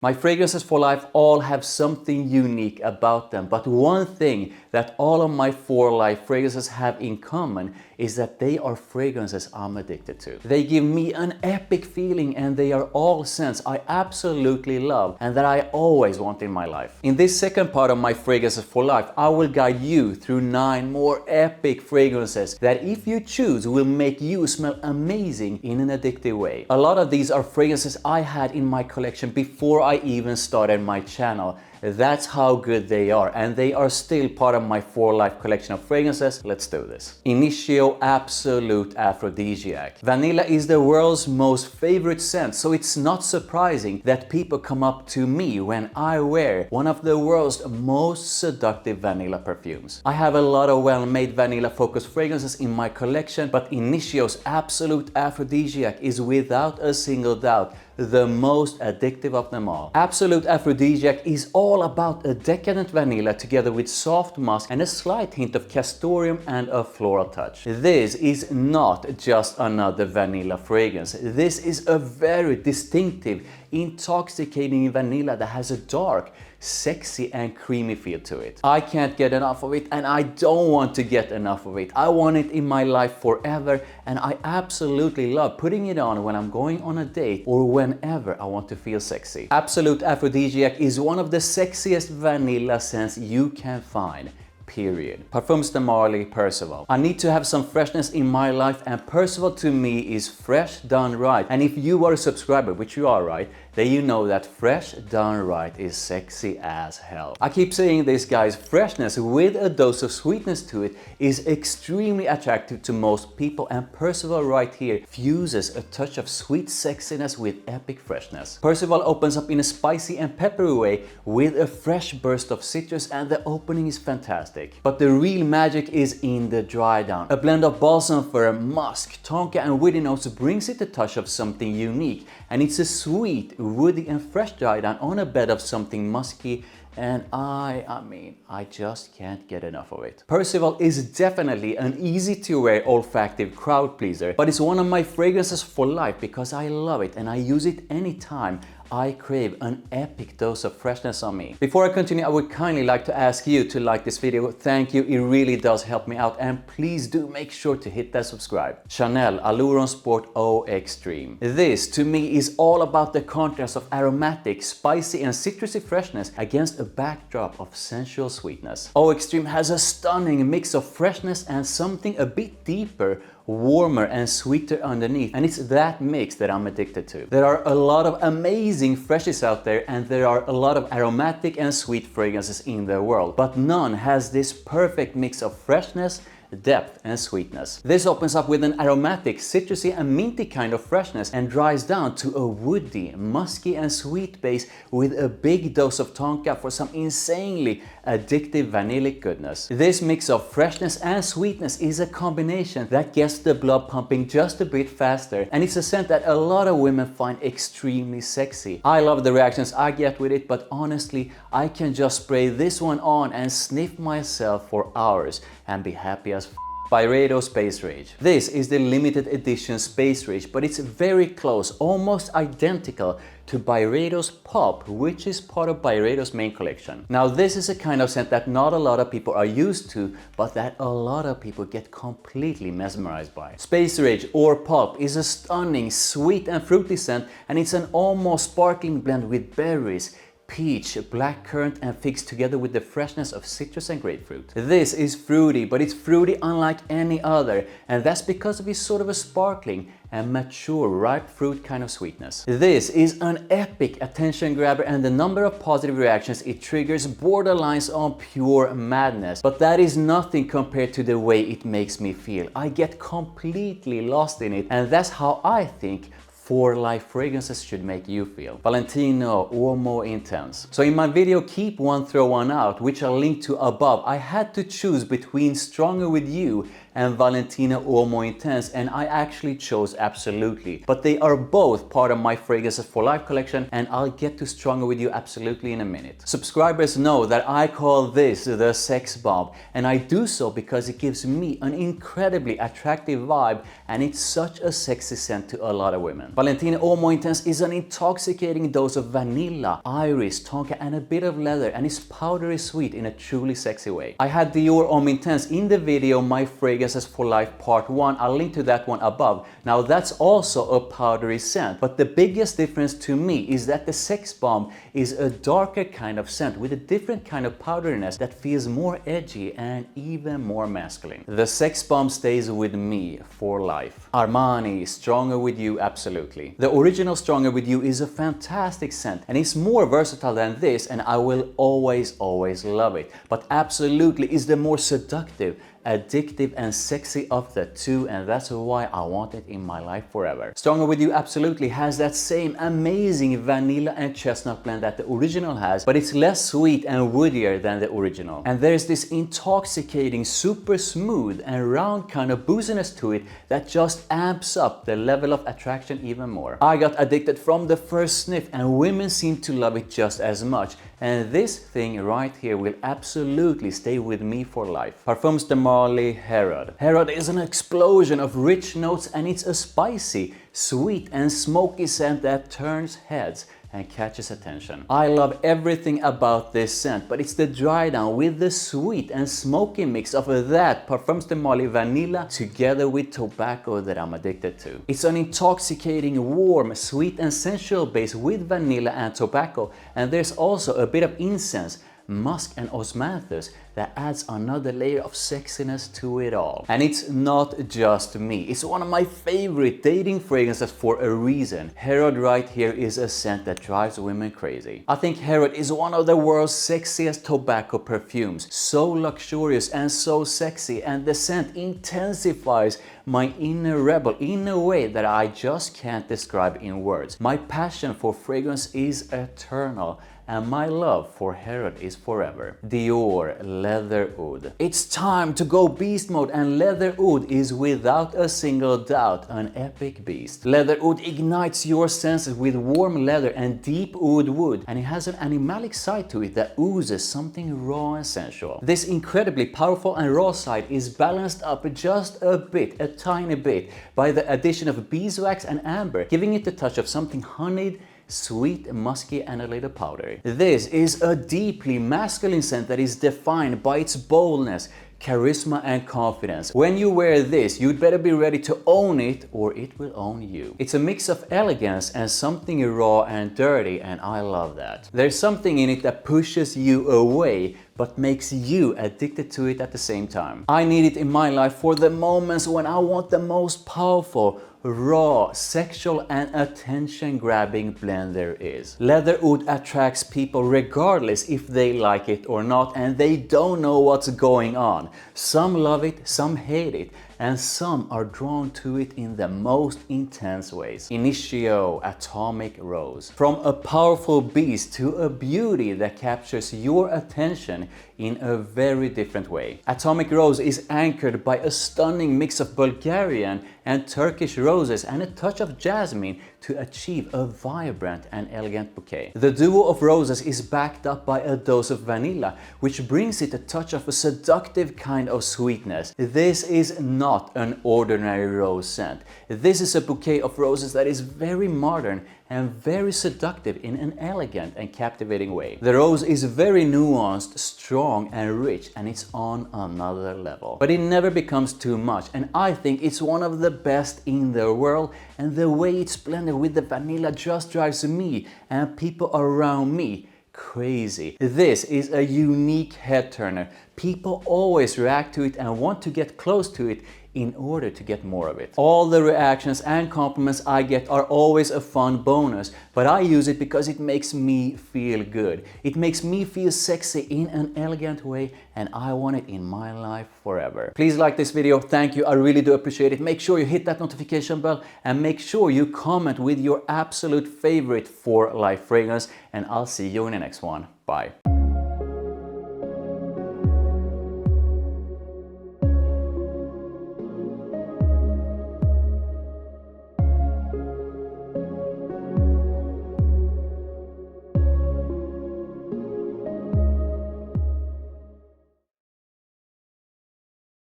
My fragrances for life all have something unique about them, but one thing that all of my 4 life fragrances have in common is that they are fragrances I'm addicted to. They give me an epic feeling and they are all scents I absolutely love and that I always want in my life. In this second part of my fragrances for life, I will guide you through 9 more epic fragrances that, if you choose, will make you smell amazing in an addictive way. A lot of these are fragrances I had in my collection before I even started my channel. That's how good they are, and they are still part of my 4 life collection of fragrances. Let's do this. Initio Absolute Aphrodisiac. Vanilla is the world's most favorite scent, so it's not surprising that people come up to me when I wear one of the world's most seductive vanilla perfumes. I have a lot of well-made vanilla focused fragrances in my collection, but Initio's Absolute Aphrodisiac is without a single doubt the most addictive of them all. Absolute Aphrodisiac is all about a decadent vanilla together with soft musk and a slight hint of castoreum and a floral touch. This is not just another vanilla fragrance. This is a very distinctive, intoxicating vanilla that has a dark, sexy and creamy feel to it. I can't get enough of it, and I don't want to get enough of it. I want it in my life forever, and I absolutely love putting it on when I'm going on a date or whenever I want to feel sexy. Absolute Aphrodisiac is one of the sexiest vanilla scents you can find. Period. Parfums de Marly, Percival. I need to have some freshness in my life, and Percival to me is fresh done right. And if you are a subscriber, which you are, right, then you know that fresh done right is sexy as hell. I keep saying this, guys, freshness with a dose of sweetness to it is extremely attractive to most people, and Percival right here fuses a touch of sweet sexiness with epic freshness. Percival opens up in a spicy and peppery way with a fresh burst of citrus, and the opening is fantastic. But the real magic is in the dry down. A blend of balsam fir, musk, tonka and woody notes brings it a touch of something unique, and it's a sweet, woody and fresh dry down on a bed of something musky, and I just can't get enough of it. Percival is definitely an easy to wear olfactive crowd pleaser, but it's one of my fragrances for life because I love it and I use it anytime I crave an epic dose of freshness on me. Before I continue, I would kindly like to ask you to like this video. Thank you, it really does help me out, and please do make sure to hit that subscribe. Chanel Allure Sport Eau Extreme. This to me is all about the contrast of aromatic, spicy and citrusy freshness against a backdrop of sensual sweetness. Eau Extreme has a stunning mix of freshness and something a bit deeper, warmer and sweeter underneath, and it's that mix that I'm addicted to. There are a lot of amazing freshies out there, and there are a lot of aromatic and sweet fragrances in the world, but none has this perfect mix of freshness, depth and sweetness. This opens up with an aromatic, citrusy and minty kind of freshness and dries down to a woody, musky and sweet base with a big dose of tonka for some insanely addictive vanillic goodness. This mix of freshness and sweetness is a combination that gets the blood pumping just a bit faster, and it's a scent that a lot of women find extremely sexy. I love the reactions I get with it, but honestly, I can just spray this one on and sniff myself for hours and be happy as Byredo Space Rage. This is the limited edition Space Rage, but it's very close, almost identical to Byredo's Pop, which is part of Byredo's main collection. Now this is a kind of scent that not a lot of people are used to, but that a lot of people get completely mesmerized by. Space Rage or Pop is a stunning, sweet and fruity scent, and it's an almost sparkling blend with berries, peach, blackcurrant and figs together with the freshness of citrus and grapefruit. This is fruity, but it's fruity unlike any other, and that's because of its sort of a sparkling and mature, ripe fruit kind of sweetness. This is an epic attention grabber, and the number of positive reactions it triggers borderlines on pure madness. But that is nothing compared to the way it makes me feel. I get completely lost in it, and that's how I think 4 life fragrances should make you feel. Valentino UOMO Intense. So in my video Keep One Throw One Out, which I'll link to above, I had to choose between Stronger With You and Valentino UOMO Intense, and I actually chose Absolutely. But they are both part of my Fragrances for Life collection, and I'll get to Stronger With You Absolutely in a minute. Subscribers know that I call this the sex bomb, and I do so because it gives me an incredibly attractive vibe, and it's such a sexy scent to a lot of women. Valentino UOMO Intense is an intoxicating dose of vanilla, iris, tonka, and a bit of leather, and it's powdery sweet in a truly sexy way. I had Dior Homme Intense in the video My Fragrances for Life Part 1, I'll link to that one above. Now that's also a powdery scent, but the biggest difference to me is that the sex bomb is a darker kind of scent with a different kind of powderiness that feels more edgy and even more masculine. The sex bomb stays with me for life. Armani, Stronger With You Absolutely. The original Stronger With You is a fantastic scent, and it's more versatile than this, and I will always love it. But Absolutely is the more seductive, addictive, and sexy of the two, and that's why I want it in my life forever. Stronger With You Absolutely has that same amazing vanilla and chestnut blend that the original has, but it's less sweet and woodier than the original. And there's this intoxicating, super smooth and round kind of booziness to it that just amps up the level of attraction even more. I got addicted from the first sniff, and women seem to love it just as much. And this thing right here will absolutely stay with me for life. Parfums de Marly Herod. Herod is an explosion of rich notes, and it's a spicy, sweet, and smoky scent that turns heads and catches attention. I love everything about this scent, but it's the dry down with the sweet and smoky mix of that Parfums de Marly vanilla together with tobacco that I'm addicted to. It's an intoxicating, warm, sweet, and sensual base with vanilla and tobacco, and there's also a bit of incense, musk, and osmanthus that adds another layer of sexiness to it all. And it's not just me, it's one of my favorite dating fragrances for a reason. Herod right here is a scent that drives women crazy. I think Herod is one of the world's sexiest tobacco perfumes, so luxurious and so sexy, and the scent intensifies my inner rebel in a way that I just can't describe in words. My passion for fragrance is eternal, and my love for Herod is forever. Dior Leather Oud. It's time to go beast mode, and Leather Oud is without a single doubt an epic beast. Leather Oud ignites your senses with warm leather and deep oud wood, and it has an animalic side to it that oozes something raw and sensual. This incredibly powerful and raw side is balanced up just a bit, a tiny bit, by the addition of beeswax and amber, giving it the touch of something honeyed, sweet, musky, and a little powdery. This is a deeply masculine scent that is defined by its boldness, charisma, and confidence. When you wear this, you'd better be ready to own it, or it will own you. It's a mix of elegance and something raw and dirty, and I love that. There's something in it that pushes you away, but makes you addicted to it at the same time. I need it in my life for the moments when I want the most powerful, raw, sexual, and attention-grabbing blend there is. Leather Oud attracts people regardless if they like it or not, and they don't know what's going on. Some love it, some hate it, and some are drawn to it in the most intense ways. Initio Atomic Rose. From a powerful beast to a beauty that captures your attention in a very different way. Atomic Rose is anchored by a stunning mix of Bulgarian and Turkish roses and a touch of jasmine to achieve a vibrant and elegant bouquet. The duo of roses is backed up by a dose of vanilla, which brings it a touch of a seductive kind of sweetness. This is not an ordinary rose scent. This is a bouquet of roses that is very modern and very seductive in an elegant and captivating way. The rose is very nuanced, strong, and rich, and it's on another level. But it never becomes too much, and I think it's one of the best in the world, and the way it's blended with the vanilla just drives me and people around me crazy. This is a unique head turner. People always react to it and want to get close to it in order to get more of it. All the reactions and compliments I get are always a fun bonus, but I use it because it makes me feel good. It makes me feel sexy in an elegant way, and I want it in my life forever. Please like this video, thank you, I really do appreciate it. Make sure you hit that notification bell and make sure you comment with your absolute favorite for life fragrance, and I'll see you in the next one. Bye.